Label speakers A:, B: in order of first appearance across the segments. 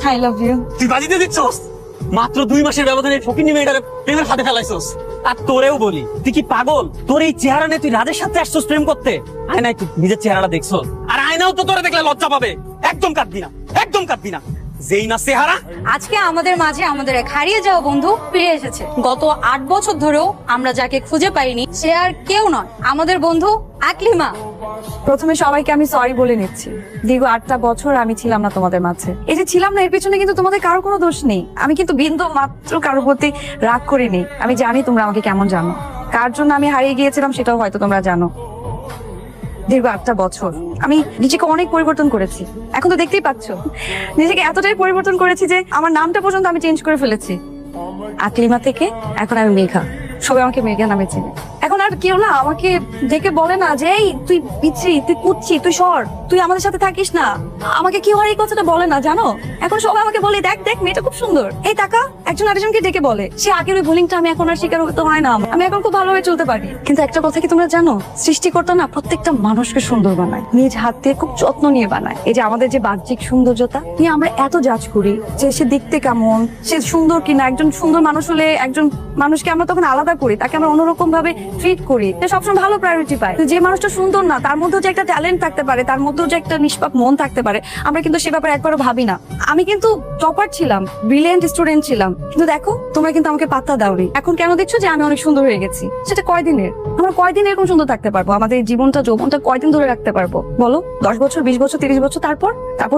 A: I love you.
B: তুই বাজিতে দিচ্ছস? মাত্র 2 মাসের ব্যবধানে ফকিন্নি মেয়েটারে প্রেমের হাতে ফেলাইছস। আর তোরেও বলি, তুই কি পাগল? তোর এই চেহারা নিয়ে তুই রাজের সাথে আসছস প্রেম করতে? আয়নায় তুই নিজের চেহারাটা দেখছস? আর আয়নাও তো তোরে দেখলে লজ্জা পাবে। একদম কাঁদবি না, একদম কাঁদবি না। যেই না চেহারা।
A: আজকে আমাদের মাঝে আমাদের এক হারিয়ে যাওয়া বন্ধু ফিরে এসেছে। গত 8 বছর ধরেও আমরা যাকে খুঁজে পাইনি সে আর কেউ নয়, আমাদের বন্ধু আকলিমা।
C: প্রথমে সবাইকে আমি সরি বলে নিচ্ছি। দীর্ঘ 8টা বছর আমি ছিলাম না তোমাদের মাঝে। এই যে ছিলাম না, এর পেছনে কিন্তু তোমাদের কারো কোনো দোষ নেই। আমি কিন্তু বিন্দু মাত্র কারোর প্রতি রাগ করিনি। আমি জানি তোমরা আমাকে কেমন জানো, কার জন্য আমি হারিয়ে গিয়েছিলাম সেটাও হয়তো তোমরা জানো। দীর্ঘ 8টা বছর আমি নিজেকে অনেক পরিবর্তন করেছি। এখন তো দেখতেই পাচ্ছ, নিজেকে এতটাই পরিবর্তন করেছি যে আমার নামটা পর্যন্ত আমি চেঞ্জ করে ফেলেছি। আকলিমা থেকে এখন আমি মেঘা। সবাই আমাকে মেঘা নামে চেনে। এখন আর কেউ না আমাকে দেখে বলে না যে এই তুই পিচ্ছি, তুই কুচ্ছি, তুই সর, তুই আমাদের সাথে থাকিস না। আমাকে কেউ আর এই কথাটা বলে না, জানো। এখন সবাই আমাকে বলে দেখ দেখ মেয়েটা খুব সুন্দর, এই টাকা। একজন আরেকজনকে ডেকে বলে। সে আগের ওই বুলিংটা আমি এখন আর শিকার হতে হয় না। আমি এখন খুব ভালোভাবে চলতে পারি। কিন্তু একটা কথা কি তোমরা জানো, সৃষ্টিকর্তা না প্রত্যেকটা মানুষকে সুন্দর বানায়, নিজ হাত দিয়ে খুব যত্ন নিয়ে বানায়। এই যে আমাদের যে বাহ্যিক সৌন্দর্যতা নিয়ে আমরা এত জাজ করি যে সে দেখতে কেমন, সে সুন্দর কিনা। একজন সুন্দর মানুষ হলে একজন মানুষকে আমরা তখন আলাদা করি, তাকে আমরা অন্যরকম ভাবে ট্রিট করি, সে সবসময় ভালো প্রায়োরিটি পায়। যে মানুষটা সুন্দর না, তার মধ্যেও যে একটা ট্যালেন্ট থাকতে পারে, তার মধ্যেও যে একটা নিষ্পাপ মন থাকতে পারে, আমরা কিন্তু সে ব্যাপারে একবারও ভাবি না। আমি কিন্তু টপার ছিলাম, ব্রিলিয়েন্ট স্টুডেন্ট ছিলাম, কিন্তু দেখো তোমরা কিন্তু আমাকে পাত্তা দাওনি। এখন কেন দেখছো যে আমি অনেক সুন্দর হয়ে গেছি? সেটা কয়দিনের? আমরা কয়দিন এরকম সুন্দর থাকতে পারবো? আমাদের জীবনটা যৌবনটা কয়দিন ধরে রাখতে পারবো বলো? 10 বছর, 20 বছর, 30 বছর, তারপর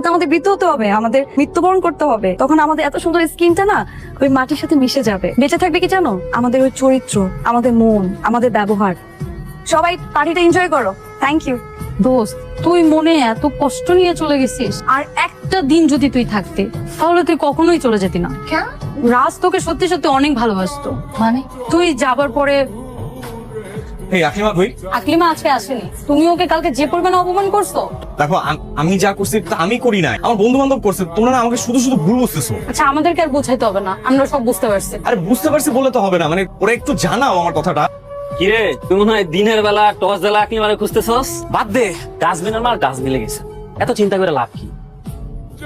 C: তো আমাদের মৃত্যু হতে হবে, আমাদের মৃত্যুবরণ করতে হবে। তখন আমাদের এত সুন্দর স্কিনটা না ওই মাটির সাথে মিশে যাবে। বেঁচে থাকবে কি জানো? আমাদের ওই চরিত্র, আমাদের মন, আমাদের ব্যবহার। সবাই পার্টিটা এনজয় করো। Thank you.
A: দোস্ত, তুই মনে এত কষ্ট নিয়ে চলে গেছিস, আর একটা দিন যদি তুই থাকতে তাহলে তুই কখনোই চলে যেতি না।
C: কেন?
A: রাজ তোকে সত্যি সত্যি অনেক ভালোবাসতো।
C: মানে
A: তুই যাবার পরে
D: এই আকলিমা কই?
A: আকলিমা আজকে আসেনি। তুমি ওকে কালকে যে পরিমাণে অপমান করছো।
D: দেখো আমি যা করছি তা আমি করি নাই, আমার বন্ধু বান্ধব করছে। তোমরা না আমাকে শুধু শুধু ভুল বুঝতেছো।
A: আচ্ছা, আমাদেরকে আর বোঝাইতে হবে না, আমরা সব বুঝতে পারছি।
D: আরে বুঝতে পারছি বলে তো হবে না, মানে ওরা একটু জানাও আমার কথাটা।
B: কিরে, তুই মনে হয় দিনের বেলা টস জ্বালা আকলিমারে খুঁজতেছস? বাদ দে, ডাস্টবিনের মাল ডাস্টবিনে গেছে। এত চিন্তা করে লাভ কি?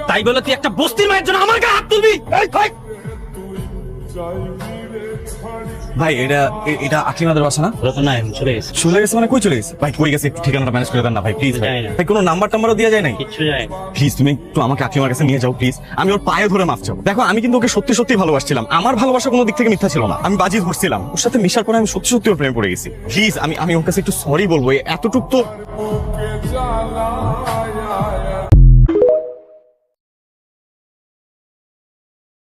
B: তাই বলে তুই একটা বস্তির মায়ের জন্য আমার গায়ে হাত তুলবি?
D: ভাই এটা আকলিমাদের বাসা না?
B: ওরা তো নাই, চলে গেছে।
D: চলে গেছে মানে কই চলে গেছে? ভাই কই গেছে একটু ঠিকানাটা ম্যানেজ করে দেন না ভাই, প্লিজ।
B: জানি না।
D: ভাই কোনো নাম্বার টাম্বারও দেওয়া যায় নাই?
B: কিচ্ছু যায় না।
D: প্লিজ তুমি একটু আমাকে আকলিমার কাছে নিয়ে যাও প্লিজ। আমি ওর পায়ে ধরে মাফ চাবো। দেখো আমি কিন্তু ওকে সত্যি সত্যি ভালোবাসছিলাম। আমার ভালোবাসা কোনো দিক থেকে মিথ্যা ছিল না। আমি বাজি ধরছিলাম। ওর সাথে মিশার পরে আমি সত্যি সত্যি ওর প্রেমে পড়ে গেছি। প্লিজ আমি ওর কাছে একটু সরি বলবো, এতটুক তো।